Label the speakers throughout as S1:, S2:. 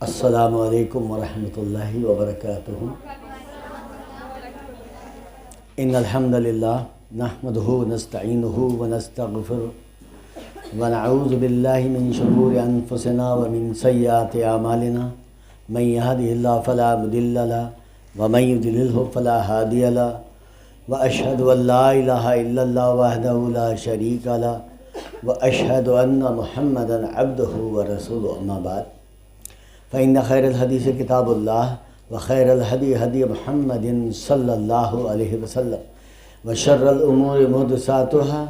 S1: السلام علیکم ورحمۃ اللہ وبرکاتہ۔ ان الحمد للہ نحمدہ ونستعینہ ونستغفرہ ونعوذ باللہ من شرور انفسنا ومن سیئات اعمالنا من یہدہ اللہ فلا مضل لہ ومن یضللہ فلا ہادی لہ واشہد ان لا الہ الا اللہ وحدہ لا شریک لہ واشہد ان محمدا عبدہ ورسولہ، اما بعد فإن خیر الحدیث کتاب اللہ وخیر الہدی ہدی محمد صلی اللہ علیہ وسلم وشر الامور محدثاتها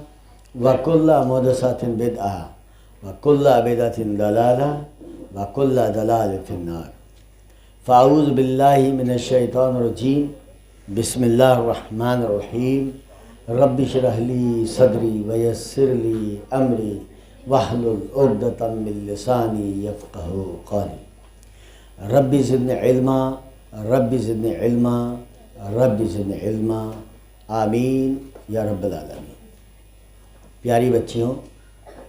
S1: وکل محدثۃ بدعہ وکل بدعۃ ضلالہ وکل ضلالۃ فی النار۔ فاعوذ باللہ من الشیطان الرجیم، بسم اللہ الرحمن الرحیم۔ رب اشرح لی صدری ویسر لی امری واحلل عقدۃ من لسانی یفقہوا قولی۔ رب زدنی علما، رب زدنی علما، رب زدنی علما، آمین یا رب العالمین۔ پیاری بچیوں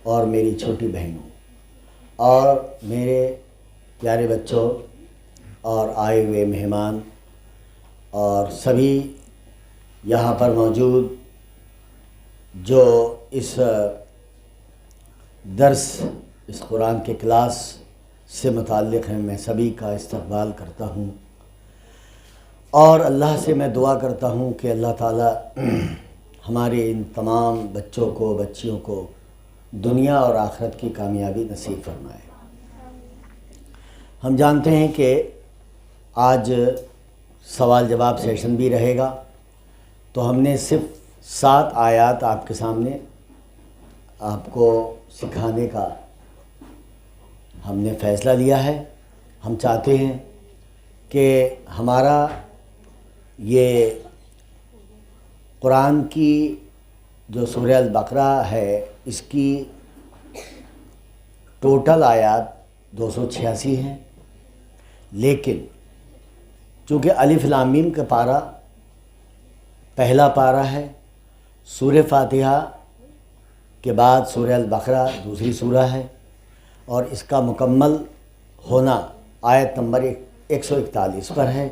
S1: اور میری چھوٹی بہنوں اور میرے پیارے بچوں اور آئے ہوئے مہمان اور سبھی یہاں پر موجود جو اس درس، اس قرآن کے کلاس سے متعلق ہیں، میں سبھی کا استقبال کرتا ہوں اور اللہ سے میں دعا کرتا ہوں کہ اللہ تعالیٰ ہمارے ان تمام بچوں کو، بچیوں کو دنیا اور آخرت کی کامیابی نصیب فرمائے۔ ہم جانتے ہیں کہ آج سوال جواب سیشن بھی رہے گا، تو ہم نے صرف 7 آیات آپ کے سامنے آپ کو سکھانے کا ہم نے فیصلہ لیا ہے۔ ہم چاہتے ہیں کہ ہمارا یہ قرآن کی جو سورہ البقرہ ہے، اس کی ٹوٹل آیات 286 ہیں، لیکن چونکہ الف لام میم کا پارہ پہلا پارہ ہے، سورہ فاتحہ کے بعد سورہ البقرہ دوسری سورہ ہے، اور اس کا مکمل ہونا آیت نمبر 141 پر ہے۔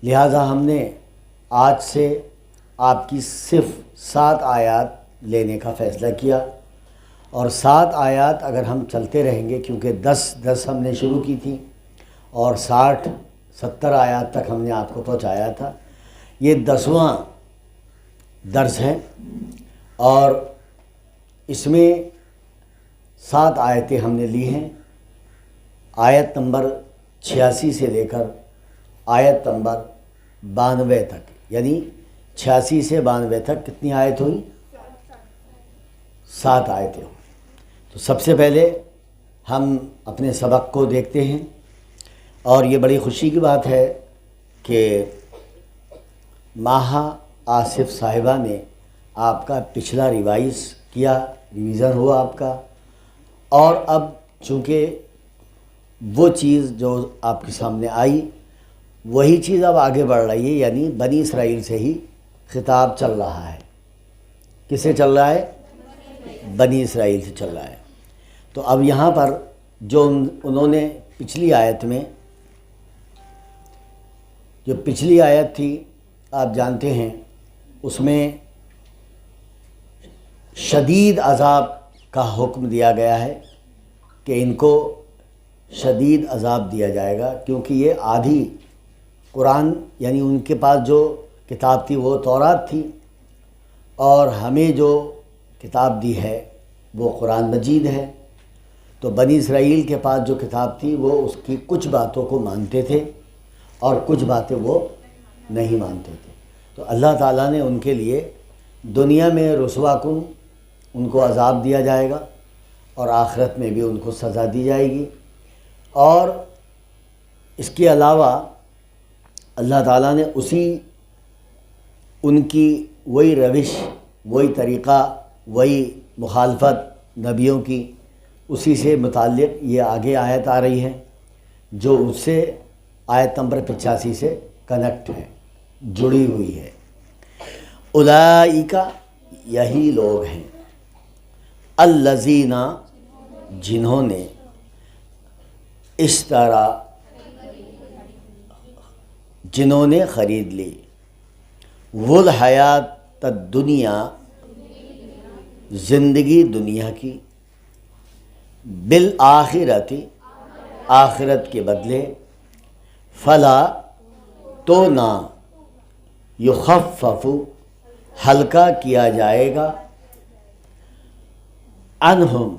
S1: لہٰذا ہم نے آج سے آپ کی صرف 7 آیات لینے کا فیصلہ کیا، اور 7 آیات اگر ہم چلتے رہیں گے، کیونکہ 10 ہم نے شروع کی تھی اور 60-70 آیات تک ہم نے آپ کو پہنچایا تھا، یہ 10واں درس ہے، اور اس میں 7 آیتیں ہم نے لی ہیں۔ آیت نمبر 86 سے لے کر آیت نمبر 92 تک، یعنی 86 سے 92 تک کتنی آیت ہوئی؟ 7 آیتیں ہوئی۔ تو سب سے پہلے ہم اپنے سبق کو دیکھتے ہیں، اور یہ بڑی خوشی کی بات ہے کہ ماہا آصف صاحبہ نے آپ کا پچھلا ریویژن ہوا آپ کا، اور اب چونکہ وہ چیز جو آپ کے سامنے آئی وہی چیز اب آگے بڑھ رہی ہے، یعنی بنی اسرائیل سے ہی خطاب چل رہا ہے۔ کس سے چل رہا ہے؟ بنی اسرائیل سے چل رہا ہے۔ تو اب یہاں پر جو انہوں نے پچھلی آیت میں، جو پچھلی آیت تھی آپ جانتے ہیں، اس میں شدید عذاب کا حکم دیا گیا ہے کہ ان کو شدید عذاب دیا جائے گا، کیونکہ یہ آدھی قرآن، یعنی ان کے پاس جو کتاب تھی وہ تورات تھی، اور ہمیں جو کتاب دی ہے وہ قرآن مجید ہے۔ تو بنی اسرائیل کے پاس جو کتاب تھی وہ اس کی کچھ باتوں کو مانتے تھے اور کچھ باتیں وہ نہیں مانتے تھے۔ تو اللہ تعالیٰ نے ان کے لیے دنیا میں رسوا کن ان کو عذاب دیا جائے گا، اور آخرت میں بھی ان کو سزا دی جائے گی۔ اور اس کے علاوہ اللہ تعالیٰ نے ان کی وہی روش، وہی طریقہ، وہی مخالفت نبیوں کی، اسی سے متعلق یہ آگے آیت آ رہی ہے جو اس سے آیت نمبر 85 سے کنیکٹ ہے، جڑی ہوئی ہے۔ اولئک، یہی لوگ ہیں، الذین، جنہوں نے اشترا جنہوں نے خرید لی، وہ الحیات الدنیا زندگی دنیا کی، بالآخرت آخرت کے بدلے، فلا تو نہ، یخفف ہلکا کیا جائے گا، عنہم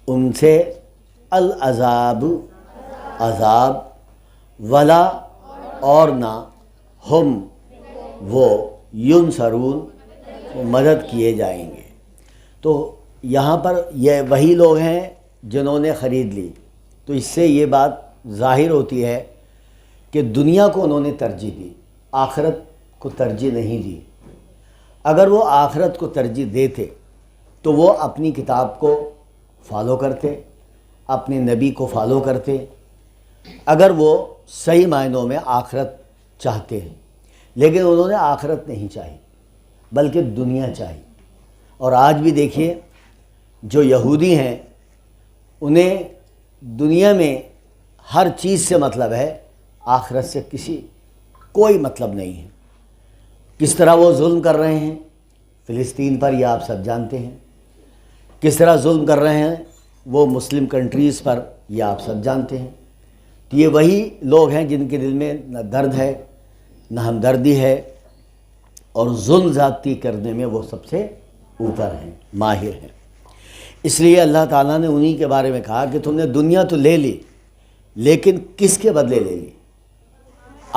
S1: ان سے، العذاب عذاب، ولا اور نہ، ہم وہ، ینصرون مدد کیے جائیں گے۔ تو یہاں پر یہ وہی لوگ ہیں جنہوں نے خرید لی، تو اس سے یہ بات ظاہر ہوتی ہے کہ دنیا کو انہوں نے ترجیح دی، آخرت کو ترجیح نہیں دی۔ اگر وہ آخرت کو ترجیح دیتے تو وہ اپنی کتاب کو فالو کرتے، اپنے نبی کو فالو کرتے، اگر وہ صحیح معنوں میں آخرت چاہتے ہیں، لیکن انہوں نے آخرت نہیں چاہی بلکہ دنیا چاہی۔ اور آج بھی دیکھیے جو یہودی ہیں انہیں دنیا میں ہر چیز سے مطلب ہے، آخرت سے کوئی مطلب نہیں ہے۔ کس طرح وہ ظلم کر رہے ہیں فلسطین پر، یہ آپ سب جانتے ہیں، کس طرح ظلم کر رہے ہیں وہ مسلم کنٹریز پر، یہ آپ سب جانتے ہیں۔ تو یہ وہی لوگ ہیں جن کے دل میں نہ درد ہے نہ ہمدردی ہے، اور ظلم زیادتی کرنے میں وہ سب سے اوپر ہیں، ماہر ہیں۔ اس لیے اللہ تعالیٰ نے انہی کے بارے میں کہا کہ تم نے دنیا تو لے لی، لیکن کس کے بدلے لے لی؟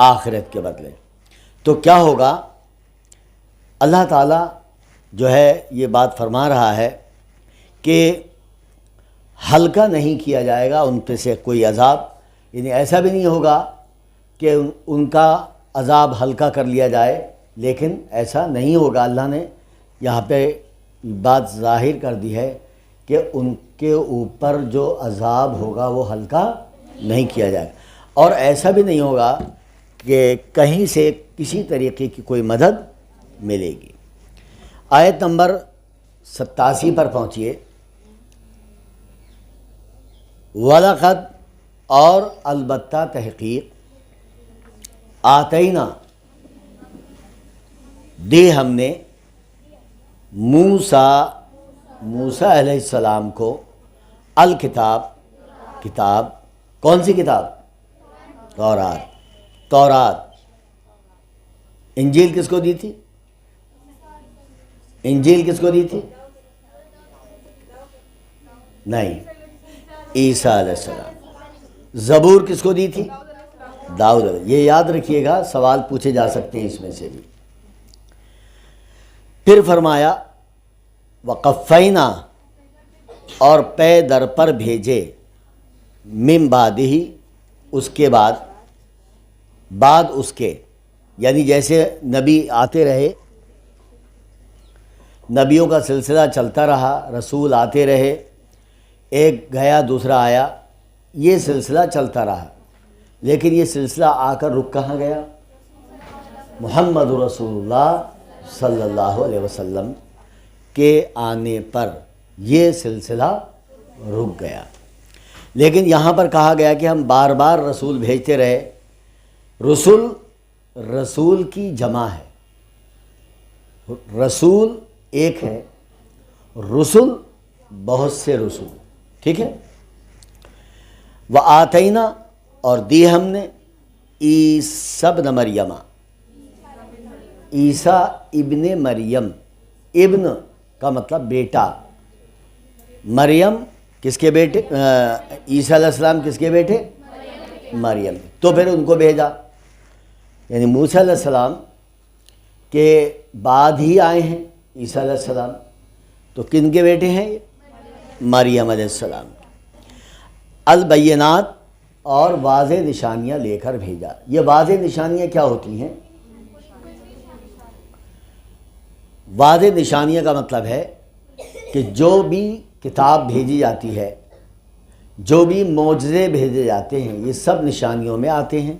S1: آخرت کے بدلے۔ تو کیا ہوگا؟ اللہ تعالیٰ جو ہے یہ بات فرما رہا ہے کہ ہلکا نہیں کیا جائے گا ان پہ سے کوئی عذاب، یعنی ایسا بھی نہیں ہوگا کہ ان کا عذاب ہلکا کر لیا جائے، لیکن ایسا نہیں ہوگا۔ اللہ نے یہاں پہ بات ظاہر کر دی ہے کہ ان کے اوپر جو عذاب ہوگا وہ ہلکا نہیں کیا جائے گا، اور ایسا بھی نہیں ہوگا کہ کہیں سے کسی طریقے کی کوئی مدد ملے گی۔ آیت نمبر 87 پر پہنچیے۔ وَلَقَدْ اور البتہ تحقیق، آتینا دی ہم نے، موسیٰ علیہ السلام کو، الکتاب کتاب، کون سی کتاب؟ تورات۔ انجیل کس کو دی تھی؟ انجیل کس کو دی تھی؟ نہیں، عیسیٰ علیہ السلام۔ زبور کس کو دی تھی؟ داؤد علیہ۔ یہ یاد رکھیے گا، سوال پوچھے جا سکتے ہیں اس میں سے بھی۔ پھر فرمایا وقفینا، اور پے در پر بھیجے، من بعدہ، اس کے بعد اس کے، یعنی جیسے نبی آتے رہے، نبیوں کا سلسلہ چلتا رہا، رسول آتے رہے، ایک گیا دوسرا آیا، یہ سلسلہ چلتا رہا، لیکن یہ سلسلہ آ کر رک کہاں گیا؟ محمد رسول اللہ صلی اللہ علیہ وسلم کے آنے پر یہ سلسلہ رک گیا۔ لیکن یہاں پر کہا گیا کہ ہم بار بار رسول بھیجتے رہے۔ رسول کی جمع ہے، رسول ایک ہے، رسل بہت سے رسول، ٹھیک ہے۔ وآتینا، اور دی ہم نے، عیسیٰ ابن مریم، عیسیٰ ابن مریم، ابن کا مطلب بیٹا، مریم کس کے بیٹے؟ عیسیٰ علیہ السلام کس کے بیٹے؟ مریم۔ تو پھر ان کو بھیجا، یعنی موسیٰ علیہ السلام کے بعد ہی آئے ہیں عیسیٰ علیہ السلام، تو کن کے بیٹے ہیں یہ؟ مریم علیہ السلام۔ البینات، اور واضح نشانیاں لے کر بھیجا۔ یہ واضح نشانیاں کیا ہوتی ہیں؟ واضح نشانیاں کا مطلب ہے کہ جو بھی کتاب بھیجی جاتی ہے، جو بھی معجزے بھیجے جاتے ہیں، یہ سب نشانیوں میں آتے ہیں،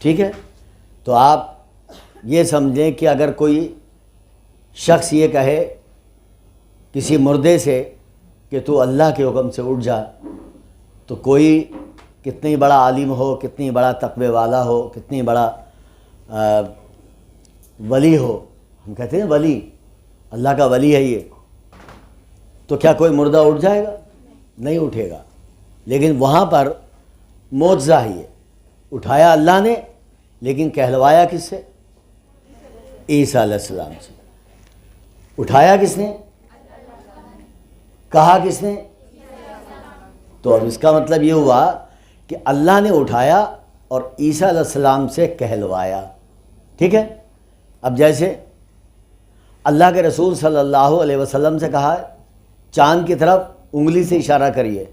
S1: ٹھیک ہے۔ تو آپ یہ سمجھیں کہ اگر کوئی شخص یہ کہے کسی مردے سے کہ تو اللہ کے حکم سے اٹھ جا، تو کوئی کتنی بڑا عالم ہو، کتنی بڑا تقوی والا ہو، کتنی بڑا ولی ہو، ہم کہتے ہیں ولی، اللہ کا ولی ہے یہ، تو کیا کوئی مردہ اٹھ جائے گا؟ نہیں اٹھے گا۔ لیکن وہاں پر معجزہ ہے، یہ اٹھایا اللہ نے، لیکن کہلوایا کس سے؟ عیسیٰ علیہ السلام سے۔ اٹھایا کس نے؟ کہا کس نے؟ تو اب اس کا مطلب یہ ہوا کہ اللہ نے اٹھایا اور عیسیٰ علیہ السلام سے کہلوایا، ٹھیک ہے؟ اب جیسے اللہ کے رسول صلی اللہ علیہ وسلم سے کہا چاند کی طرف انگلی سے اشارہ کریے،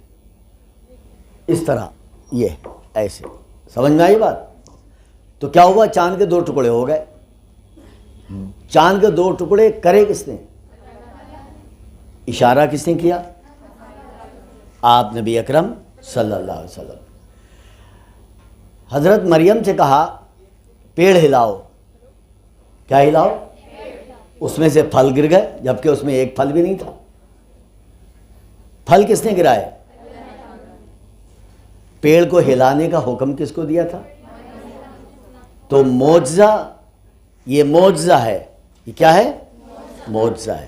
S1: اس طرح، یہ ایسے، سمجھ میں آئی بات؟ تو کیا ہوا؟ چاند کے 2 ٹکڑے ہو گئے۔ چاند کے 2 ٹکڑے کرے کس نے؟ اشارہ کس نے کیا؟ آپ نبی اکرم صلی اللہ علیہ وسلم۔ حضرت مریم سے کہا پیڑ ہلاؤ، کیا ہلاؤ؟ اس میں سے پھل گر گئے، جبکہ اس میں ایک پھل بھی نہیں تھا۔ پھل کس نے گرائے؟ پیڑ کو ہلانے کا حکم کس کو دیا تھا؟ تو معجزہ، یہ معجزہ ہے، یہ کیا ہے؟ معجزہ ہے۔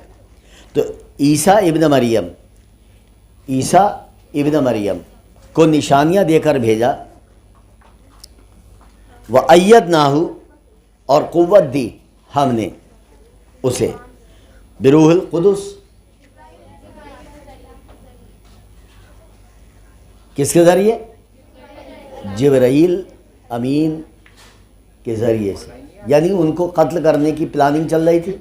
S1: تو عیسیٰ ابن مریم کو نشانیاں دے کر بھیجا، وَأَيَّدْنَاهُ، اور قوت دی ہم نے اسے بروح القدس، کس کے ذریعے؟ جبرائیل امین کے ذریعے سے۔ یعنی ان کو قتل کرنے کی پلاننگ چل رہی تھی،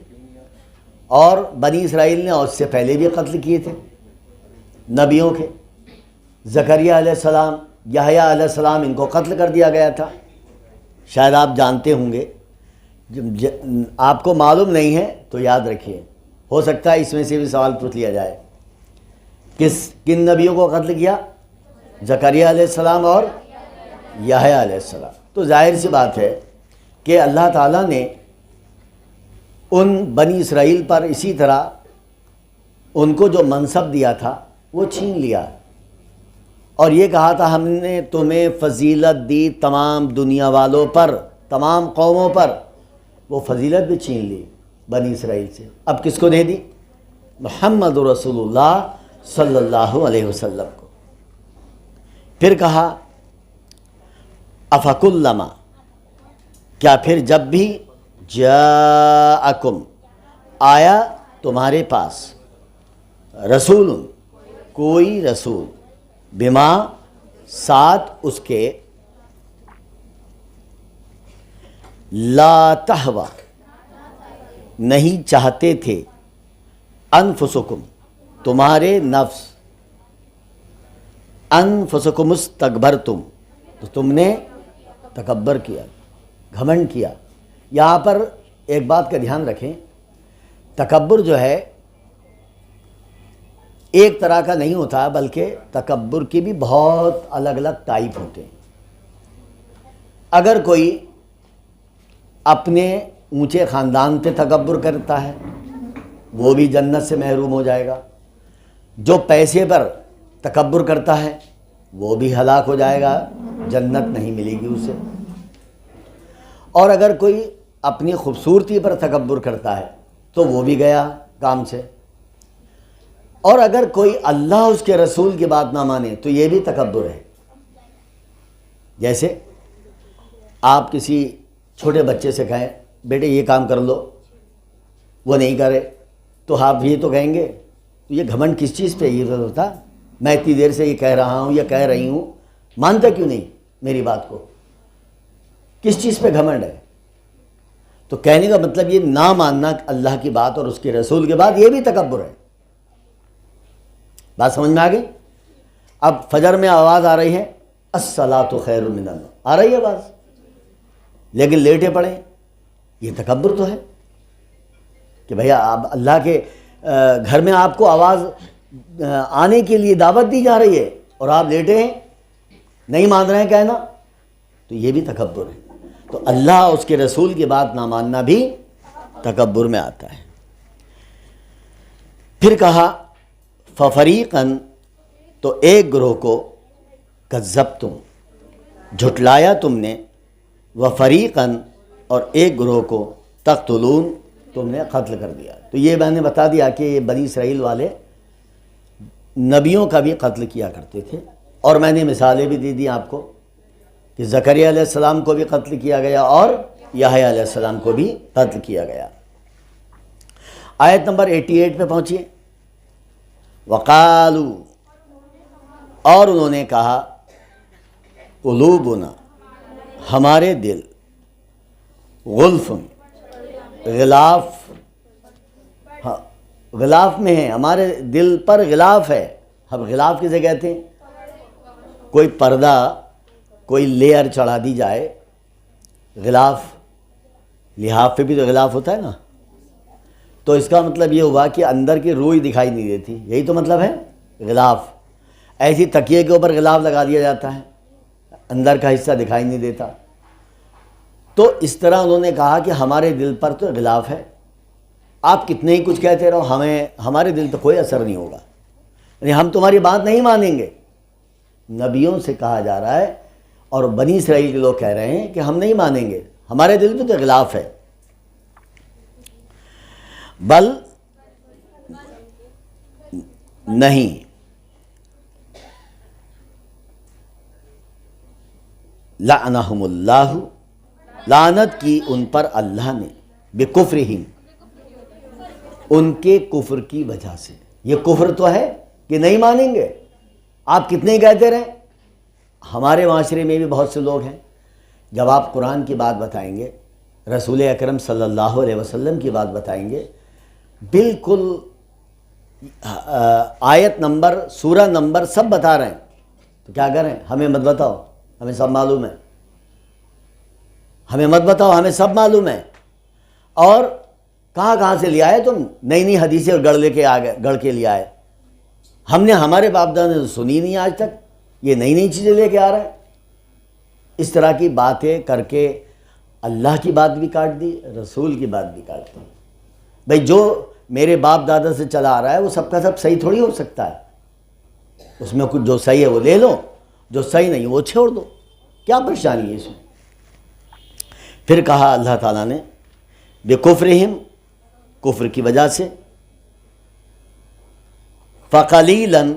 S1: اور بنی اسرائیل نے اس سے پہلے بھی قتل کیے تھے نبیوں کے۔ زکریہ علیہ السلام، یحییٰ علیہ السلام، ان کو قتل کر دیا گیا تھا، شاید آپ جانتے ہوں گے۔ آپ کو معلوم نہیں ہے تو یاد رکھیے، ہو سکتا ہے اس میں سے بھی سوال پوچھ لیا جائے۔ کن نبیوں کو قتل کیا؟ زکریہ علیہ السلام اور یحییٰ علیہ السلام۔ تو ظاہر سی بات ہے کہ اللہ تعالیٰ نے ان بنی اسرائیل پر اسی طرح ان کو جو منصب دیا تھا وہ چھین لیا، اور یہ کہا تھا ہم نے تمہیں فضیلت دی تمام دنیا والوں پر، تمام قوموں پر، وہ فضیلت بھی چھین لی بنی اسرائیل سے۔ اب کس کو دے دی؟ محمد رسول اللہ صلی اللہ علیہ وسلم کو۔ پھر کہا افکلما، کیا پھر جب بھی جاءکم، آیا تمہارے پاس، رسول، کوئی رسول، بما، ساتھ اس کے، لا تہوا، نہیں چاہتے تھے، انفسکم، تمہارے نفس، انفسکم استکبرتم، تو تم نے تکبر کیا، گھمنڈ کیا۔ یہاں پر ایک بات کا دھیان رکھیں، تکبر جو ہے ایک طرح کا نہیں ہوتا، بلکہ تکبر کی بھی بہت الگ الگ ٹائپ ہوتے ہیں۔ اگر کوئی اپنے اونچے خاندان پہ تکبر کرتا ہے وہ بھی جنت سے محروم ہو جائے گا، جو پیسے پر تکبر کرتا ہے وہ بھی ہلاک ہو جائے گا، جنت نہیں ملے گی اسے۔ اور اگر کوئی اپنی خوبصورتی پر تکبر کرتا ہے تو وہ بھی گیا کام سے۔ اور اگر کوئی اللہ اس کے رسول کی بات نہ مانے تو یہ بھی تکبر ہے۔ جیسے آپ کسی چھوٹے بچے سے کہیں بیٹے یہ کام کر لو، وہ نہیں کرے تو آپ یہ تو کہیں گے تو یہ گھمنڈ کس چیز پہ؟ یہ ہوتا میں اتنی دیر سے یہ کہہ رہا ہوں یا کہہ رہی ہوں، مانتا کیوں نہیں میری بات کو؟ کس چیز پہ گھمنڈ ہے؟ تو کہنے کا مطلب یہ نہ ماننا اللہ کی بات اور اس کے رسول کے بعد، یہ بھی تکبر ہے۔ بات سمجھ میں آ گئی؟ اب فجر میں آواز آ رہی ہے الصلاۃ خیر من النوم، آ رہی ہے آواز، لیکن لیٹے پڑے، یہ تکبر تو ہے کہ بھیا آپ اللہ کے گھر میں آپ کو آواز آنے کے لیے دعوت دی جا رہی ہے اور آپ لیٹے ہیں، نہیں مان رہے ہیں کہنا، تو یہ بھی تکبر ہے۔ تو اللہ اس کے رسول کی بات نہ ماننا بھی تکبر میں آتا ہے۔ پھر کہا ففریقاً، تو ایک گروہ کو، کذبتم جھٹلایا تم نے، وفریقاً اور ایک گروہ کو، تقتلون تم نے قتل کر دیا۔ تو یہ میں نے بتا دیا کہ یہ بنی اسرائیل والے نبیوں کا بھی قتل کیا کرتے تھے، اور میں نے مثالیں بھی دی دی آپ کو کہ زکریا علیہ السلام کو بھی قتل کیا گیا اور یحییٰ علیہ السلام کو بھی قتل کیا گیا۔ آیت نمبر 88 پہ پہنچیے۔ وقالو اور انہوں نے کہا، قلوبنا ہمارے دل، غلف غلاف، غلاف میں ہے، ہمارے دل پر غلاف ہے۔ اب غلاف کسے کہتے ہیں؟ کوئی پردہ، کوئی لیئر چڑھا دی جائے، غلاف، لحاف پہ بھی تو غلاف ہوتا ہے نا، تو اس کا مطلب یہ ہوا کہ اندر کی روئی دکھائی نہیں دیتی، یہی تو مطلب ہے غلاف۔ ایسی تکیے کے اوپر غلاف لگا دیا جاتا ہے، اندر کا حصہ دکھائی نہیں دیتا۔ تو اس طرح انہوں نے کہا کہ ہمارے دل پر تو غلاف ہے، آپ کتنے ہی کچھ کہتے رہو، ہمارے دل پہ کوئی اثر نہیں ہوگا، یعنی ہم تمہاری بات نہیں مانیں گے۔ نبیوں سے کہا جا رہا ہے اور بنی اسرائیل کے لوگ کہہ رہے ہیں کہ ہم نہیں مانیں گے، ہمارے دل پہ تو غلاف ہے۔ بل نہیں، لعنہم اللہ، لعنت کی ان پر اللہ نے، بکفرہم، ان کے کفر کی وجہ سے۔ یہ کفر تو ہے کہ نہیں مانیں گے، آپ کتنے ہی کہتے رہیں۔ ہمارے معاشرے میں بھی بہت سے لوگ ہیں، جب آپ قرآن کی بات بتائیں گے، رسول اکرم صلی اللہ علیہ وسلم کی بات بتائیں گے، بالکل آیت نمبر، سورہ نمبر سب بتا رہے ہیں، تو کیا کریں؟ ہمیں مت بتاؤ، ہمیں سب معلوم ہے، ہمیں مت بتاؤ، ہمیں سب معلوم ہے۔ اور کہاں سے لے آئے تم؟ نئی نئی حدیثیں گڑھ کے لے آئے، ہم نے، ہمارے باپ دادا نے سنی نہیں آج تک، یہ نئی نئی چیزیں لے کے آ رہے ہیں۔ اس طرح کی باتیں کر کے اللہ کی بات بھی کاٹ دی، رسول کی بات بھی کاٹ دی۔ بھئی جو میرے باپ دادا سے چلا آ رہا ہے وہ سب کا سب صحیح تھوڑی ہو سکتا ہے، اس میں کچھ جو صحیح ہے وہ لے لو، جو صحیح نہیں وہ چھوڑ دو، کیا پریشانی ہے اس میں؟ پھر کہا اللہ تعالیٰ نے، بکفرہم، کفر کی وجہ سے، فقلیلاً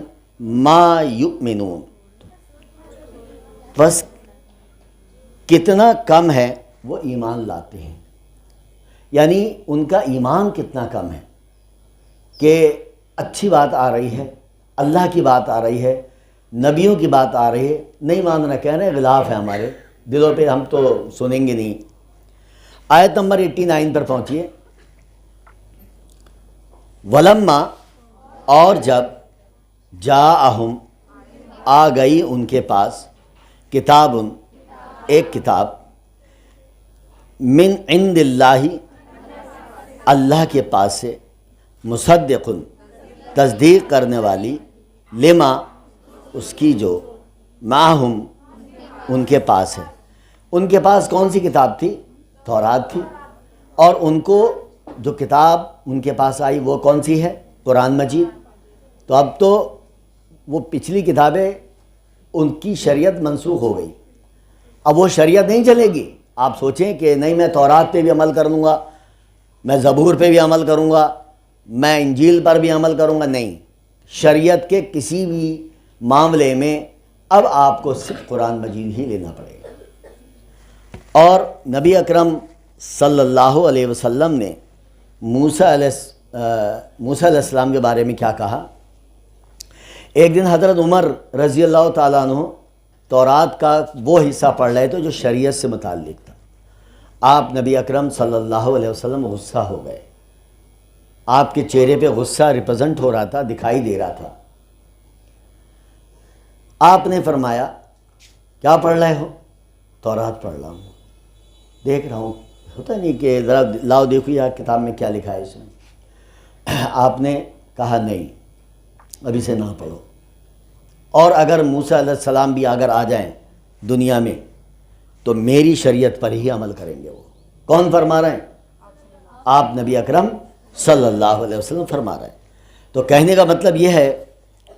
S1: ما یؤمنون، بس کتنا کم ہے وہ ایمان لاتے ہیں، یعنی ان کا ایمان کتنا کم ہے کہ اچھی بات آ رہی ہے، اللہ کی بات آ رہی ہے، نبیوں کی بات آ رہی ہے، نہیں ماننا، کہہ رہے ہیں غلاف ہے ہمارے دلوں پہ، ہم تو سنیں گے نہیں۔ آیت نمبر 89 پر پہنچیے۔ ولما، اور جب، جاءہم، آ گئی ان کے پاس، کتاب، ایک کتاب، من عند اللہ، اللہ کے پاس سے، مصدق، تصدیق کرنے والی، لما، اس کی جو، معہم، ان کے پاس ہے۔ ان کے پاس کون سی کتاب تھی؟ تورات تھی، اور ان کو جو کتاب ان کے پاس آئی وہ کون سی ہے؟ قرآن مجید۔ تو اب تو وہ پچھلی کتابیں، ان کی شریعت منسوخ ہو گئی، اب وہ شریعت نہیں چلے گی۔ آپ سوچیں کہ نہیں میں تورات پہ بھی عمل کر لوں گا، میں زبور پہ بھی عمل کروں گا، میں انجیل پر بھی عمل کروں گا، نہیں، شریعت کے کسی بھی معاملے میں اب آپ کو صرف قرآن مجید ہی لینا پڑے گا۔ اور نبی اکرم صلی اللہ علیہ وسلم نے موسیٰ علیہ السلام کے بارے میں کیا کہا؟ ایک دن حضرت عمر رضی اللہ تعالیٰ عنہ تورات کا وہ حصہ پڑھ رہے تھے جو شریعت سے متعلق تھا۔ آپ نبی اکرم صلی اللہ علیہ وسلم غصہ ہو گئے، آپ کے چہرے پہ غصہ ریپرزنٹ ہو رہا تھا، دکھائی دے رہا تھا۔ آپ نے فرمایا، کیا پڑھ رہے ہو؟ تورات پڑھ رہا ہوں، دیکھ رہا ہوں، ہوتا نہیں کہ ذرا لاؤ دیکھو یا کتاب میں کیا لکھا ہے اس میں۔ آپ نے کہا نہیں، ابھی سے نہ پڑھو، اور اگر موسیٰ علیہ السلام بھی اگر آ جائیں دنیا میں تو میری شریعت پر ہی عمل کریں گے۔ وہ کون فرما رہے ہیں؟ آپ نبی اکرم صلی اللہ علیہ وسلم فرما رہے ہیں۔ تو کہنے کا مطلب یہ ہے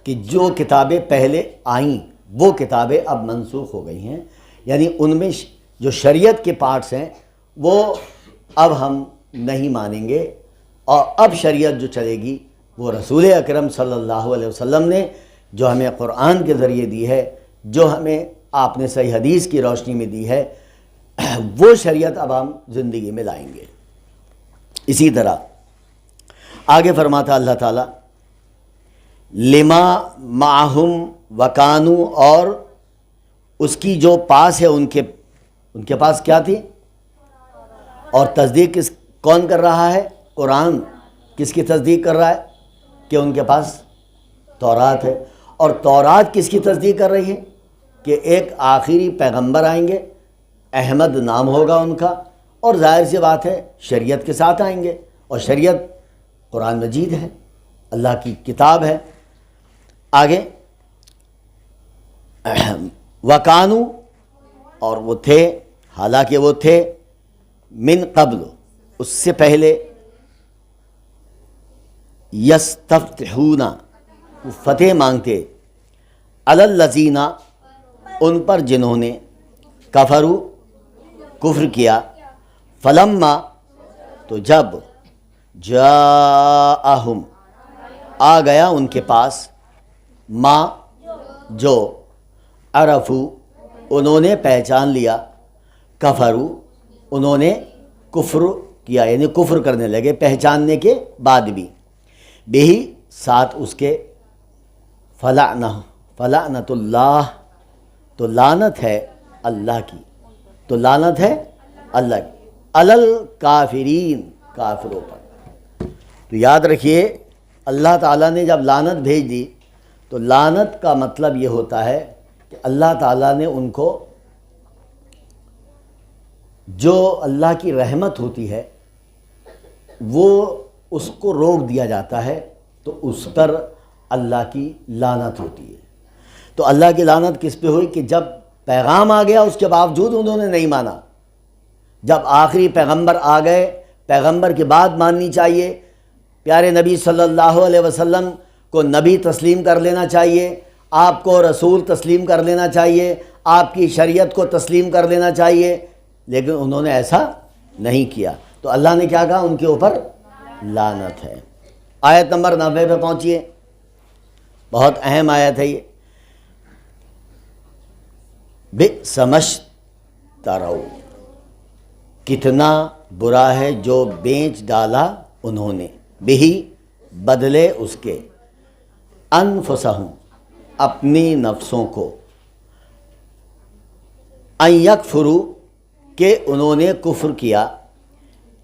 S1: کہ جو کتابیں پہلے آئیں وہ کتابیں اب منسوخ ہو گئی ہیں، یعنی ان میں جو شریعت کے پارٹس ہیں وہ اب ہم نہیں مانیں گے، اور اب شریعت جو چلے گی وہ رسول اکرم صلی اللہ علیہ وسلم نے جو ہمیں قرآن کے ذریعے دی ہے، جو ہمیں آپ نے صحیح حدیث کی روشنی میں دی ہے، وہ شریعت اب ہم زندگی میں لائیں گے۔ اسی طرح آگے فرماتا اللہ تعالیٰ لما معہم وکانو، اور اس کی جو پاس ہے ان کے پاس کیا تھی، اور تصدیق کون کر رہا ہے؟ قرآن کس کی تصدیق کر رہا ہے؟ کہ ان کے پاس تورات ہے، اور تورات کس کی تصدیق کر رہی ہے؟ کہ ایک آخری پیغمبر آئیں گے، احمد نام ہوگا ان کا، اور ظاہر سی بات ہے شریعت کے ساتھ آئیں گے، اور شریعت قرآن مجید ہے، اللہ کی کتاب ہے۔ آگے وکانو، اور وہ تھے، حالانکہ وہ تھے من قبل، اس سے پہلے، یستفتحون، وہ فتح مانگتے، علی الذین، ان پر جنہوں نے کفروا، کفر کیا، فلما، تو جب، جاءہم، آ گیا ان کے پاس، ما، جو، عرفو، انہوں نے پہچان لیا، کفروا، انہوں نے کفر کیا، یعنی کفر کرنے لگے پہچاننے کے بعد بھی، بہی، ساتھ اس کے، فلعنت اللہ، تو لعنت ہے اللہ کی، تو لعنت ہے اللہ کی، علی الکافرین، کافروں پر۔ تو یاد رکھیے اللہ تعالیٰ نے جب لعنت بھیج دی تو لعنت کا مطلب یہ ہوتا ہے کہ اللہ تعالیٰ نے ان کو، جو اللہ کی رحمت ہوتی ہے وہ اس کو روک دیا جاتا ہے، تو اس پر اللہ کی لعنت ہوتی ہے۔ تو اللہ کی لعنت کس پہ ہوئی؟ کہ جب پیغام آ گیا اس کے باوجود انہوں نے نہیں مانا، جب آخری پیغمبر آ گئے، پیغمبر کی بات ماننی چاہیے، پیارے نبی صلی اللہ علیہ وسلم کو نبی تسلیم کر لینا چاہیے، آپ کو رسول تسلیم کر لینا چاہیے، آپ کی شریعت کو تسلیم کر لینا چاہیے، لیکن انہوں نے ایسا نہیں کیا، تو اللہ نے کیا کہا؟ ان کے اوپر لعنت ہے۔ آیت نمبر 90 پہ پہنچیے، بہت اہم آیت ہے یہ۔ بئس ما اشتروا، کتنا برا ہے جو بیچ ڈالا انہوں نے، بہی، بدلے اس کے، انفسہم، اپنی نفسوں کو، ان یکفروا، کہ انہوں نے کفر کیا،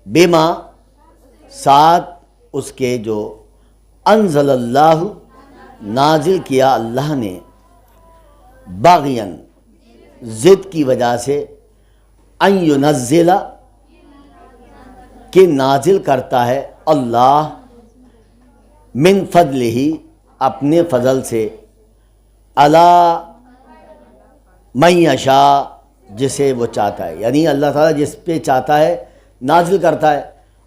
S1: بما، ساتھ اس کے جو، انزل اللہ، نازل کیا اللہ نے، باغین، ضد کی وجہ سے، ان ینزل، کہ نازل کرتا ہے اللہ، من فضلہ، اپنے فضل سے، علی من یشاء، جسے وہ چاہتا ہے، یعنی اللہ تعالیٰ جس پہ چاہتا ہے نازل کرتا ہے۔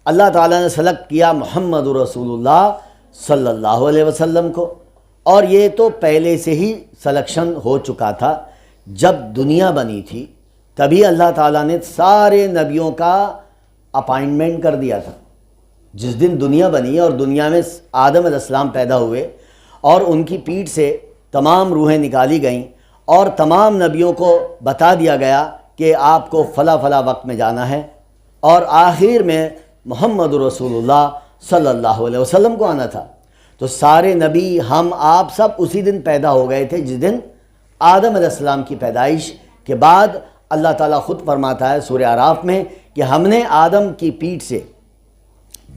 S1: اللہ تعالیٰ نے سلیکٹ کیا محمد رسول اللہ صلی اللہ علیہ وسلم کو، اور یہ تو پہلے سے ہی سلیکشن ہو چکا تھا، جب دنیا بنی تھی تبھی اللہ تعالیٰ نے سارے نبیوں کا اپائنٹمنٹ کر دیا تھا۔ جس دن دنیا بنی اور دنیا میں آدم علیہ السلام پیدا ہوئے اور ان کی پیٹھ سے تمام روحیں نکالی گئیں، اور تمام نبیوں کو بتا دیا گیا کہ آپ کو فلاں فلاں وقت میں جانا ہے، اور آخر میں محمد رسول اللہ صلی اللہ علیہ وسلم کو آنا تھا، تو سارے نبی، ہم آپ سب اسی دن پیدا ہو گئے تھے جس دن آدم علیہ السلام کی پیدائش کے بعد اللہ تعالیٰ خود فرماتا ہے سورہ اعراف میں کہ ہم نے آدم کی پیٹھ سے،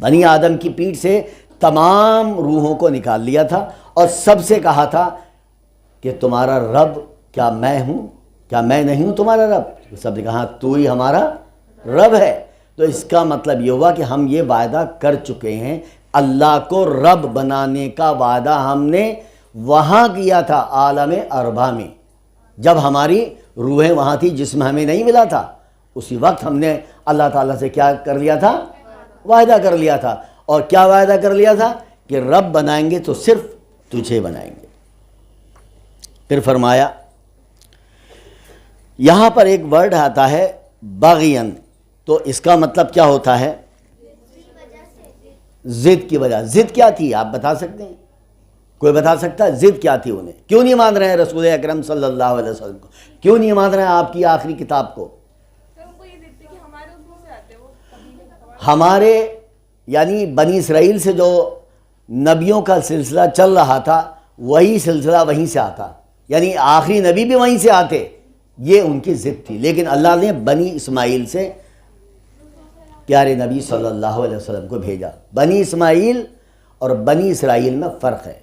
S1: بنی آدم کی پیٹھ سے تمام روحوں کو نکال لیا تھا، اور سب سے کہا تھا کہ تمہارا رب کیا میں ہوں؟ کیا میں نہیں ہوں تمہارا رب؟ سب نے کہا تو ہی ہمارا رب ہے۔ تو اس کا مطلب یہ ہوا کہ ہم یہ وعدہ کر چکے ہیں، اللہ کو رب بنانے کا وعدہ ہم نے وہاں کیا تھا عالم اربع میں، جب ہماری روحیں وہاں تھی، جسم ہمیں نہیں ملا تھا، اسی وقت ہم نے اللہ تعالیٰ سے کیا کر لیا تھا؟ وعدہ کر لیا تھا۔ اور کیا وعدہ کر لیا تھا؟ کہ رب بنائیں گے تو صرف تجھے بنائیں گے۔ پھر فرمایا یہاں پر ایک ورڈ آتا ہے بغین، تو اس کا مطلب کیا ہوتا ہے؟ ضد کی وجہ۔ ضد کیا تھی آپ بتا سکتے ہیں؟ کوئی بتا سکتا ہے ضد کیا تھی انہیں؟ کیوں نہیں مان رہے ہیں رسول اکرم صلی اللہ علیہ وسلم کو؟ کیوں نہیں مان رہے ہیں آپ کی آخری کتاب کو؟ ہمارے یعنی بنی اسرائیل سے جو نبیوں کا سلسلہ چل رہا تھا وہی سلسلہ وہیں سے آتا، یعنی آخری نبی بھی وہیں سے آتے، یہ ان کی ضد تھی۔ لیکن اللہ نے بنی اسماعیل سے پیارے نبی صلی اللہ علیہ وسلم کو بھیجا۔ بنی اسماعیل اور بنی اسرائیل میں فرق ہے۔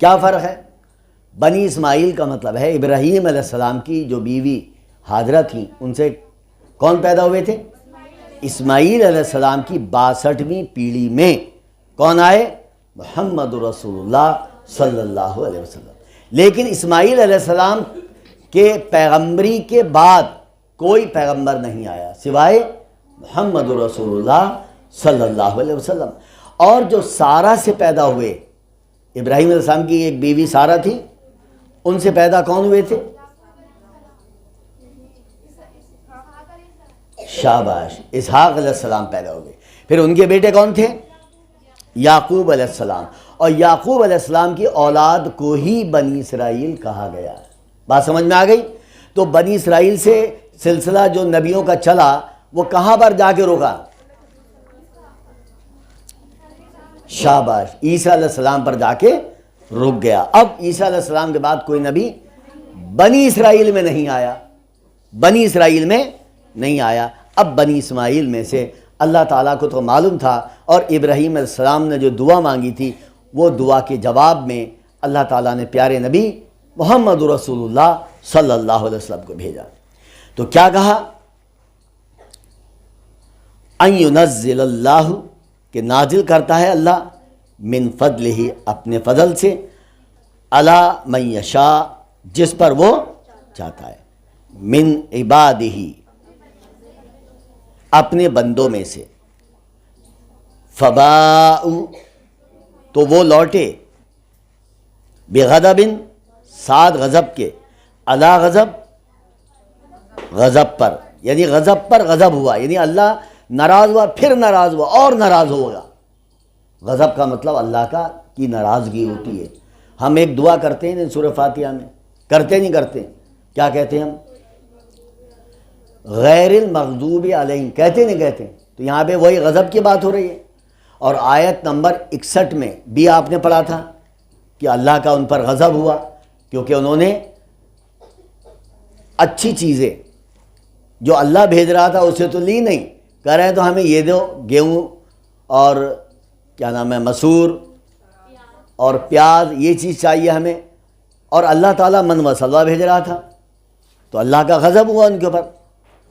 S1: کیا فرق ہے؟ بنی اسماعیل کا مطلب ہے ابراہیم علیہ السلام کی جو بیوی ہاجرہ تھیں، ان سے کون پیدا ہوئے تھے؟ اسماعیل علیہ السلام کی 62ویں پیڑھی میں کون آئے؟ محمد رسول اللہ صلی اللہ علیہ وسلم۔ لیکن اسماعیل علیہ السلام کے پیغمبری کے بعد کوئی پیغمبر نہیں آیا سوائے محمد رسول اللہ صلی اللہ علیہ وسلم۔ اور جو سارہ سے پیدا ہوئے، ابراہیم علیہ السلام کی ایک بیوی سارہ تھی، ان سے پیدا کون ہوئے تھے؟ شاباش، اسحاق علیہ السلام پیدا ہو گئے۔ پھر ان کے بیٹے کون تھے؟ یعقوب علیہ السلام، اور یعقوب علیہ السلام کی اولاد کو ہی بنی اسرائیل کہا گیا۔ بات سمجھ میں آ گئی؟ تو بنی اسرائیل سے سلسلہ جو نبیوں کا چلا وہ کہاں پر جا کے روکا؟ شاباش، عیسیٰ علیہ السلام پر جا کے رک گیا۔ اب عیسیٰ علیہ السلام کے بعد کوئی نبی بنی اسرائیل میں نہیں آیا، بنی اسرائیل میں نہیں آیا۔ اب بنی اسماعیل میں سے اللہ تعالیٰ کو تو معلوم تھا، اور ابراہیم علیہ السلام نے جو دعا مانگی تھی وہ دعا کے جواب میں اللہ تعالیٰ نے پیارے نبی محمد رسول اللہ صلی اللہ علیہ وسلم کو بھیجا۔ تو کیا کہا؟ ان ینزل اللہ، کہ نازل کرتا ہے اللہ، من فضلہ، اپنے فضل سے، علی من یشاء، جس پر وہ چاہتا ہے، من عبادہ، اپنے بندوں میں سے، فباؤ، تو وہ لوٹے، بغضب، ساتھ غضب کے، علی غضب، غضب پر، یعنی غضب پر غضب ہوا، یعنی اللہ ناراض ہوا، پھر ناراض ہوا اور ناراض ہوگا۔ غضب کا مطلب اللہ کی ناراضگی ہوتی ہے۔ ہم ایک دعا کرتے ہیں سورہ فاتحہ میں، کرتے نہیں کرتے؟ کیا کہتے ہیں ہم؟ غیر المغضوب علیہم، کہتے نہیں کہتے؟ تو یہاں پہ وہی غضب کی بات ہو رہی ہے۔ اور آیت نمبر 61 میں بھی آپ نے پڑھا تھا کہ اللہ کا ان پر غضب ہوا کیونکہ انہوں نے اچھی چیزیں جو اللہ بھیج رہا تھا اسے تو لی نہیں، کہہ رہے ہیں تو ہمیں یہ دو، گیہوں اور کیا نام ہے، مسور اور پیاز، یہ چیز چاہیے ہمیں، اور اللہ تعالیٰ من و سلوہ بھیج رہا تھا، تو اللہ کا غضب ہوا ان کے اوپر۔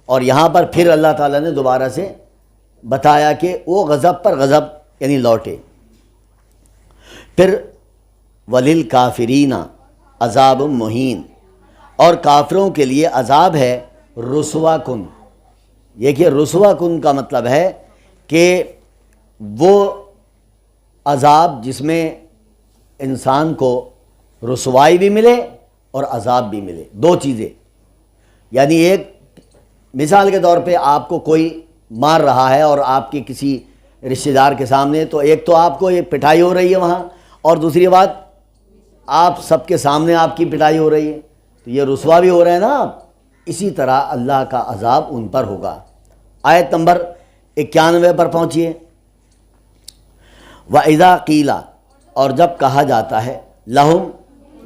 S1: اور یہاں پر پھر اللہ تعالیٰ نے دوبارہ سے بتایا کہ وہ غضب پر غضب یعنی لوٹے۔ پھر وَلِلْكَافِرِينَ عذاب مہین، اور کافروں کے لیے عذاب ہے رسوا کن۔ دیکھیے رسوا کن کا مطلب ہے کہ وہ عذاب جس میں انسان کو رسوائی بھی ملے اور عذاب بھی ملے، دو چیزیں۔ یعنی ایک مثال کے طور پہ آپ کو کوئی مار رہا ہے اور آپ کے کسی رشتہ دار کے سامنے، تو ایک تو آپ کو یہ پٹائی ہو رہی ہے وہاں، اور دوسری بات آپ سب کے سامنے آپ کی پٹائی ہو رہی ہے، تو یہ رسوا بھی ہو رہے ہیں نا آپ۔ اسی طرح اللہ کا عذاب ان پر ہوگا۔ آیت نمبر 91 پر پہنچیے۔ وَإِذَا قِيلَ، اور جب کہا جاتا ہے، لَهُمْ،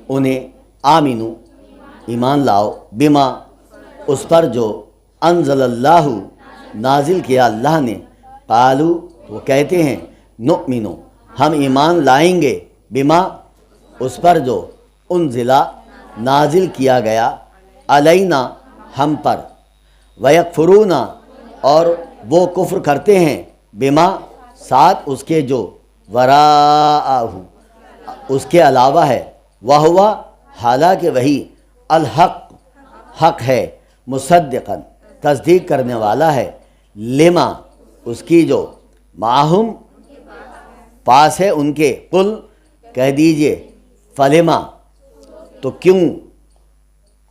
S1: انہیں، آمِنُوا، ایمان لاؤ، بِمَا، اس پر جو، انزل اللہ، نازل کیا اللہ نے، قالوا، وہ کہتے ہیں، نؤمنو، ہم ایمان لائیں گے، بما، اس پر جو، انزلا، نازل کیا گیا، علینا، ہم پر، ویکفرون، اور وہ کفر کرتے ہیں، بما، ساتھ اس کے جو، وراءہ، اس کے علاوہ ہے، وہوا، حالانکہ وہی، الحق، حق ہے، مصدقاً، تصدیق کرنے والا ہے، لما، اس کی جو، معہم، پاس ہے ان کے، قل، کہہ دیجئے، فلما، تو کیوں،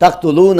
S1: تقتلون،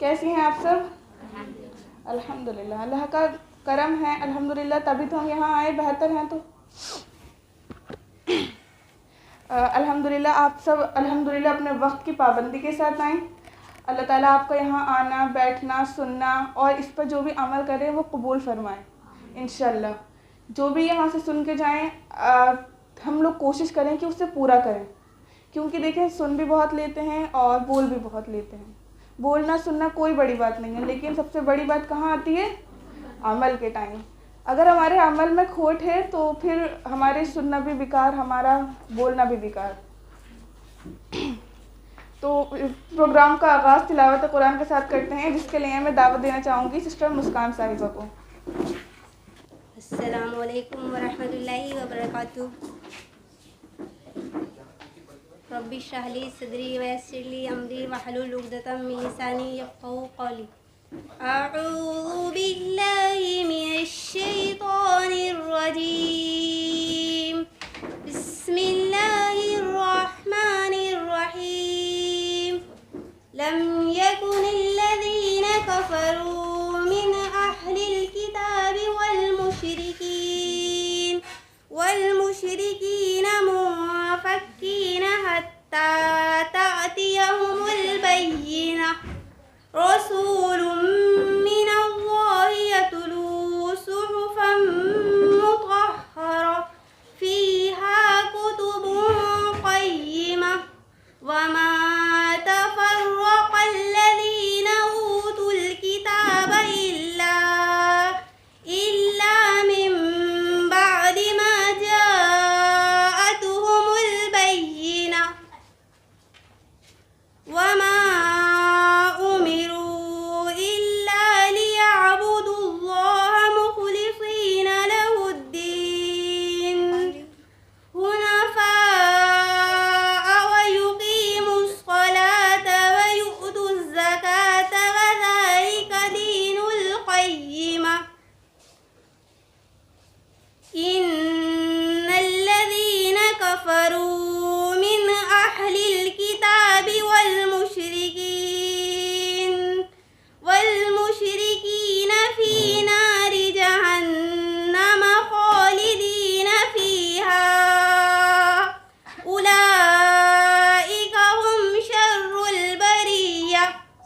S2: کیسی ہیں آپ سب؟ الحمدللہ، اللہ کا کرم ہے الحمدللہ، تبھی تو ہم یہاں آئے، بہتر ہیں تو الحمدللہ آپ سب الحمدللہ اپنے وقت کی پابندی کے ساتھ آئیں۔ اللہ تعالیٰ آپ کا یہاں آنا، بیٹھنا، سننا اور اس پر جو بھی عمل کرے وہ قبول فرمائیں انشاءاللہ۔ جو بھی یہاں سے سن کے جائیں ہم لوگ کوشش کریں کہ اسے پورا کریں، کیونکہ دیکھیں سن بھی بہت لیتے ہیں اور بول بھی بہت لیتے ہیں۔ بولنا سننا کوئی بڑی بات نہیں ہے، لیکن سب سے بڑی بات کہاں آتی ہے؟ عمل کے ٹائم۔ اگر ہمارے عمل میں کھوٹ ہے تو پھر ہمارے سننا بھی بیکار، ہمارا بولنا بھی بیکار۔ تو پروگرام کا آغاز تلاوت قرآن کے ساتھ کرتے ہیں، جس کے لیے میں دعوت دینا چاہوں گی سسٹر مسکان صاحبہ کو۔
S3: السلام علیکم ورحمۃ اللہ وبرکاتہ۔ رب اشرح لی صدری ویسر لی امری واحلل عقدۃ من لسانی یفقہوا قولی۔ اعوذ باللہ من الشیطان الرجیم، بسم اللہ الرحمن الرحیم۔ لم یکن الذین کفروا من اہل الکتاب والمشرکین منفکین حتی تأتیہم البینہ، رسول من اللہ یتلو صحفا مطہرہ فیہا کتب قیمہ، وما تفرق الذین اوتوا الکتاب إلا من بعد ما جاءتهم البينة، وما أمروا إلا ليعبدوا الله مخلصين له الدين حنفاء ويقيموا الصلاة ويؤتوا الزكاة وذلك دين القيمة۔ إن الذين كفروا من أهل الكتاب والمشركين في نار جهنم خالدين فيها، أولئك هم شر البرية۔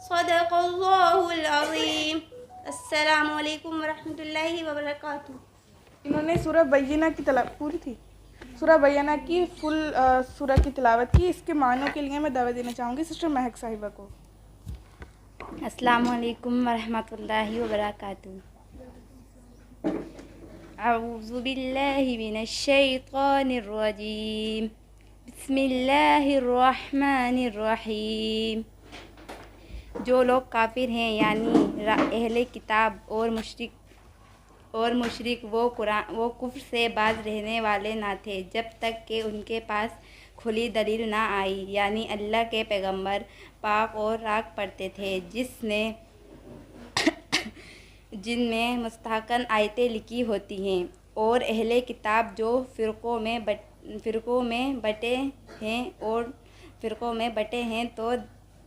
S3: صدق الله العظيم۔ السلام علیکم ورحمۃ اللہ وبرکاتہ۔
S2: انہوں نے سورہ بینہ کی تلاوت پوری تھی، سورہ بینہ کی فل سورہ کی تلاوت کی۔ اس کے معنوں کے لیے میں دعوت دینا چاہوں گی سسٹر مہک صاحبہ کو۔
S4: السلام علیکم ورحمۃ اللہ وبرکاتہ۔ اعوذ باللہ من الشیطان الرجیم، بسم اللہ الرحمن الرحیم۔ جو لوگ کافر ہیں یعنی اہل کتاب اور مشرک وہ کفر سے باز رہنے والے نہ تھے جب تک کہ ان کے پاس کھلی دلیل نہ آئی، یعنی اللہ کے پیغمبر پاک اور راگ پڑھتے تھے جن میں مستحکم آیتیں لکھی ہوتی ہیں، اور اہل کتاب جو فرقوں میں بٹے ہیں تو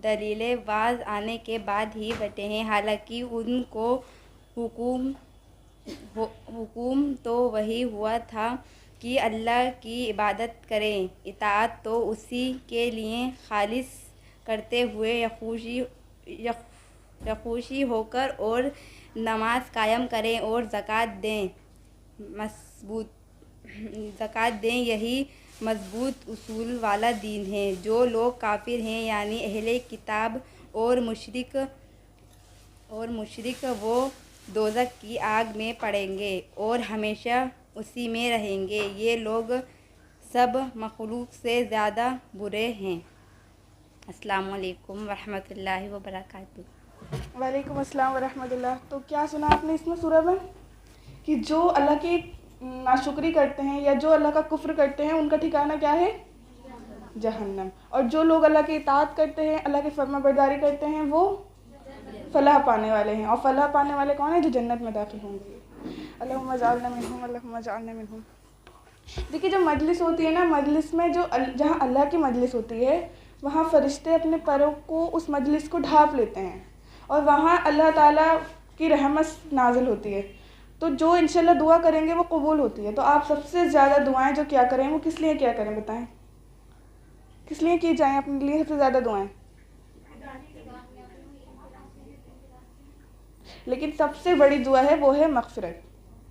S4: دلیل واضح آنے کے بعد ہی بٹے ہیں، حالانکہ ان کو حکم تو وہی ہوا تھا کہ اللہ کی عبادت کریں، اطاعت تو اسی کے لیے خالص کرتے ہوئے یکخوشی ہو کر اور نماز قائم کریں اور زکوٰۃ دیں، یہی مضبوط اصول والا دین ہے۔ جو لوگ کافر ہیں یعنی اہل کتاب اور مشرک وہ دوزخ کی آگ میں پڑیں گے اور ہمیشہ اسی میں رہیں گے، یہ لوگ سب مخلوق سے زیادہ برے ہیں۔ السلام علیکم ورحمۃ اللہ وبرکاتہ۔
S2: وعلیکم السلام ورحمۃ اللہ۔ تو کیا سنا آپ نے اس میں سورہ میں کہ جو اللہ کی ناشکری کرتے ہیں یا جو اللہ کا کفر کرتے ہیں ان کا ٹھکانہ کیا ہے؟ جہنم۔ اور جو لوگ اللہ کی اطاعت کرتے ہیں، اللہ کی فرما برداری کرتے ہیں، وہ فلاح پانے والے ہیں۔ اور فلاح پانے والے کون ہیں؟ جو جنت میں داخل ہوں گے۔ اللہم اجعلنا منہم، اللہم اجعلنا منہم۔ دیکھیے جو مجلس ہوتی ہے نا، مجلس میں جہاں اللہ کی مجلس ہوتی ہے وہاں فرشتے اپنے پروں کو اس مجلس کو ڈھانپ لیتے ہیں، اور وہاں اللہ تعالیٰ کی رحمت نازل ہوتی ہے. تو جو انشاءاللہ دعا کریں گے وہ قبول ہوتی ہے. تو آپ سب سے زیادہ دعائیں جو کیا کریں وہ کس لیے کیا کریں بتائیں؟ کس لیے کی جائیں اپنے لیے سب سے زیادہ دعائیں؟ لیکن سب سے بڑی دعا ہے وہ ہے مغفرت.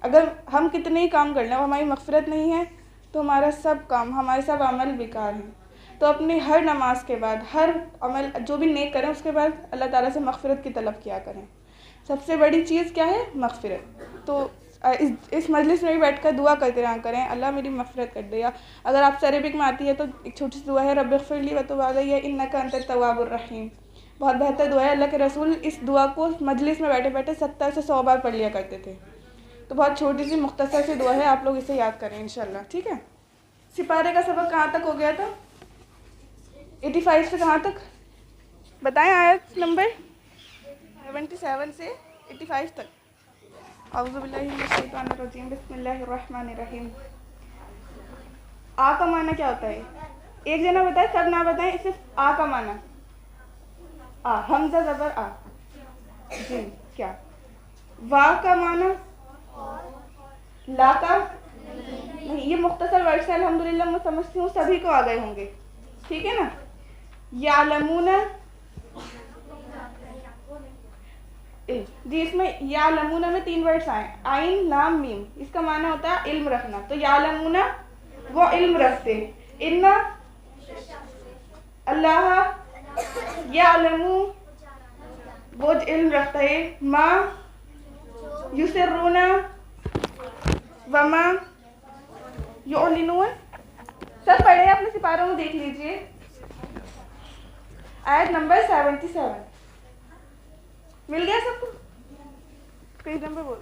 S2: اگر ہم کتنے ہی کام کر لیں اور ہماری مغفرت نہیں ہے تو ہمارا سب کام، ہمارے سب عمل بیکار ہیں. تو اپنی ہر نماز کے بعد، ہر عمل جو بھی نیک کریں اس کے بعد اللہ تعالیٰ سے مغفرت کی طلب کیا کریں. سب سے بڑی چیز کیا ہے؟ مغفرت. تو اس مجلس میں بھی بیٹھ کر دعا کرتے رہا کریں، اللہ میری مغفرت کر دے. یا اگر آپ سے عربک میں آتی ہے تو ایک چھوٹی سی دعا ہے، رب اغفر لی وتب علی انک انت التواب الرحیم. بہت بہتر دعا ہے. اللہ کے رسول اس دعا کو مجلس میں بیٹھے بیٹھے 70 سے 100 بار پڑھ لیا کرتے تھے. تو بہت چھوٹی سی مختصر سی دعا ہے، آپ لوگ اسے یاد کریں انشاءاللہ. ٹھیک ہے؟ سپارے کا سبق کہاں تک ہو گیا تھا؟ 85 سے کہاں تک بتائیں؟ آیت نمبر 77 سے 85 تک. اعوذ باللہ من الشیطان الرجیم، بسم اللہ الرحمن الرحیم. آ کا معنی کیا ہوتا ہے؟ ایک جنا بتائے، سب نہ بتائیں. صرف آ کا معنی. آ حمزہ زبر آ. جی کیا؟ وا کا معنی؟ لا کا نہیں. یہ مختصر ورڈ ہے، الحمدللہ میں سمجھتی ہوں سبھی کو آ گئے ہوں گے. ٹھیک ہے نا؟ یعلمون، جی اس میں یعلمون میں 3 ورڈس آئے، عین لام میم. اس کا معنی ہوتا ہے علم رکھنا. تو یعلمون وہ علم رکھتے، ان اللہ یعلم وہ علم رکھتا ہے، ما یسرون وما یعلنون. سب پڑھے اپنے سپاروں میں دیکھ لیجئے. آیت نمبر 77 مل گیا سب کو؟ پیج نمبر بول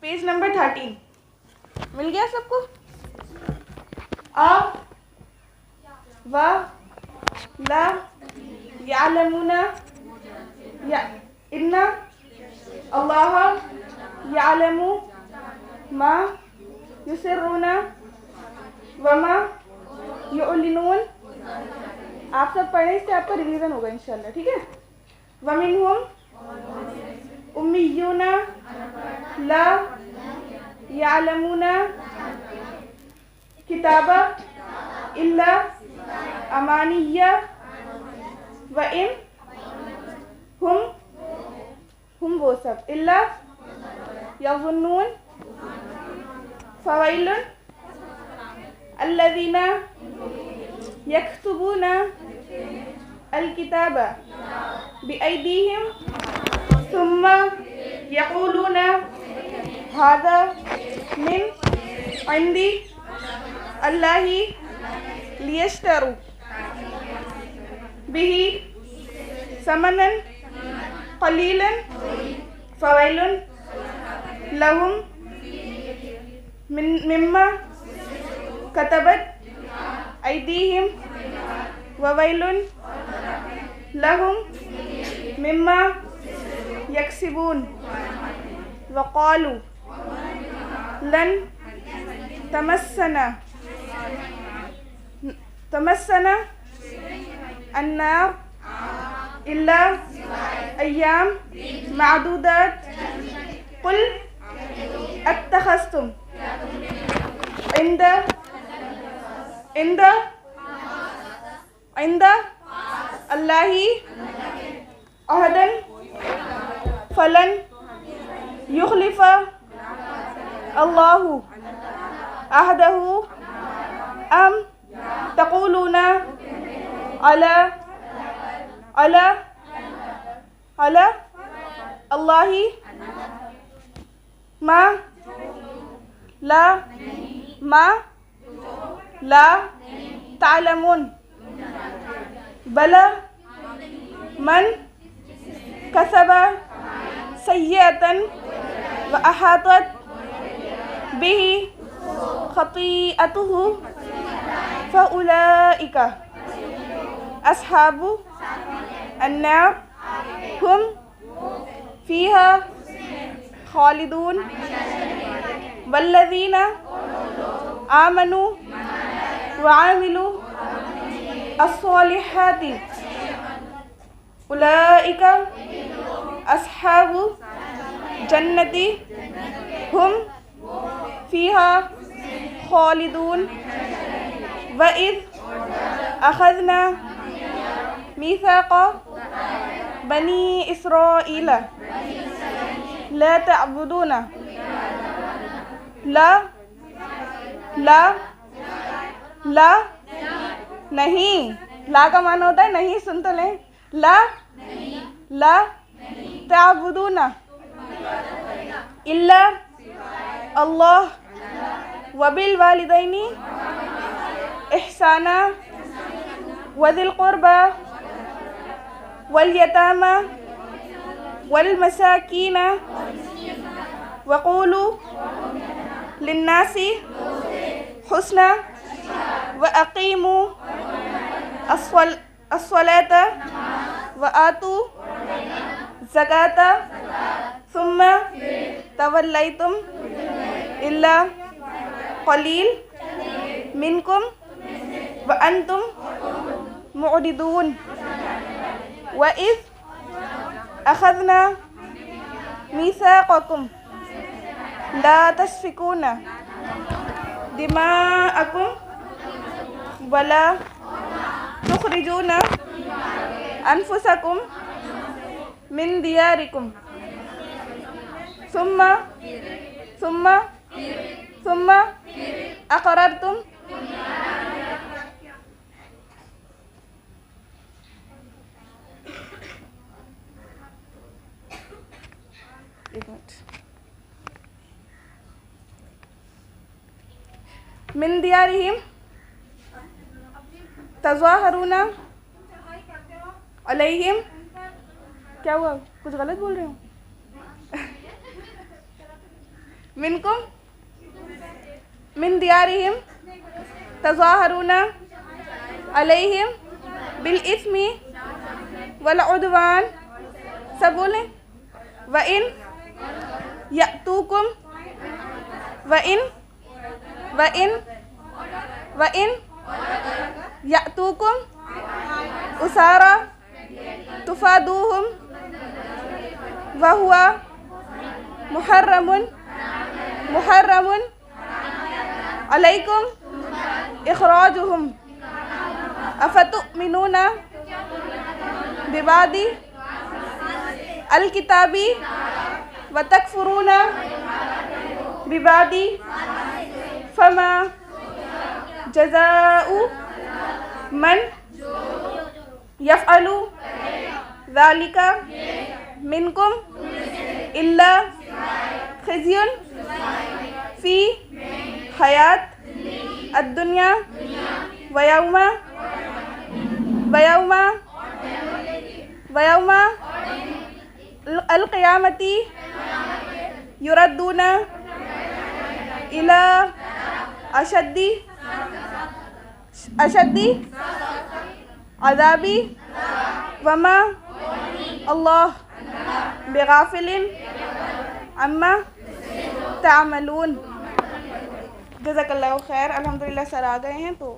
S2: پیج نمبر 13 مل گیا سب کو؟ آ و لا یعلمون ان اللہ یعلم ما یسرون وما یعلنون. آپ سب پڑھیں، اس سے آپ کا ریویژن ہوگا انشاءاللہ. ٹھیک ہے؟ وَمِنْهُمْ أُمِّيُّونَ لَا يَعْلَمُونَ كِتَابًا إِلَّا أَمَانِيَّ وَإِنْ ہم وہ سب إِلَّا يَظُنُّونَ فَوَيْلٌ الَّذِينَ يَكْتُبُونَ الْكِتَابَ بِأَيْدِيهِمْ ثُمَّ يَقُولُونَ هَذَا مِنْ عِنْدِ اللَّهِ لِيَشْتَرُوا بِهِ ثَمَنًا قَلِيلًا فَوَيْلٌ لَهُمْ مِمَّا كَتَبَتْ أَيْدِيهِمْ وَوَيْلٌ لَهُمْ مِمَّا يَكْسِبُونَ. وَقَالُوا لَن تَمَسَّنَا النَّارُ إِلَّا أَيَّامًا مَعْدُودَاتٍ قُلْ اتَّخَذْتُمْ عِندَ اللہ عہدا فلن یخلف اللہ عہدہ ام تقولون علی اللہ ما لا تعلمون. بلى من كسب سيئة وأحاطت به خطيئته فأولئك أصحاب النار هم فيها خالدون. والذين آمنوا وعملوا الصالحات أولئك أصحاب الجنة هم فيها خالدون وإذ أخذنا ميثاق بني إسرائيل لا تعبدون لا نہیں، لا کا معنی ہوتا ہے نہیں، سن تو لیں، لا تعبدون الا اللہ وبالوالدین احسانا وذی القربى والیتامى والمساکین وقولوا للناس حسنا وأقیموا الصلاة وآتوا الزکاة ثم تولیتم إلا قلیل منکم وأنتم معرضون وإذ أخذنا ميثاقكم لا تسفكون دماءكم ولا تخرجون أنفسكم من دياركم ثم أقررتم من دیارہم تظاہرون علیہم، کیا ہوا، کچھ غلط بول رہے ہوں، منکم من دیارہم تظاہرون علیہم بالاثم والعدوان، سب بولیں، وَإِنْ يَأْتُوكُمْ وَإِنْ يَأْتُوكُمْ أُسَارَى تُفَادُوهُمْ وَهُوَ محرم عَلَيْكُمْ إِخْرَاجُهُمْ أَفَتُؤْمِنُونَ بِبَعْضِ الْكِتَابِ وَتَكْفُرُونَ بِبَعْضِ فَمَا جَزَاءُ مَنْ يَفْعَلُ ذَلِكَ مِنْكُمْ إِلَّا خِزْيٌ فِي حَيَاةِ الدُّنْيَا وَيَوْمَ الْقِيَامَةِ يُرَدُّونَ إِلَى أشد عذاب وما اللہ بغافل عما تعملون. جزاک اللہ خیر. الحمدللہ سر آ گئے ہیں تو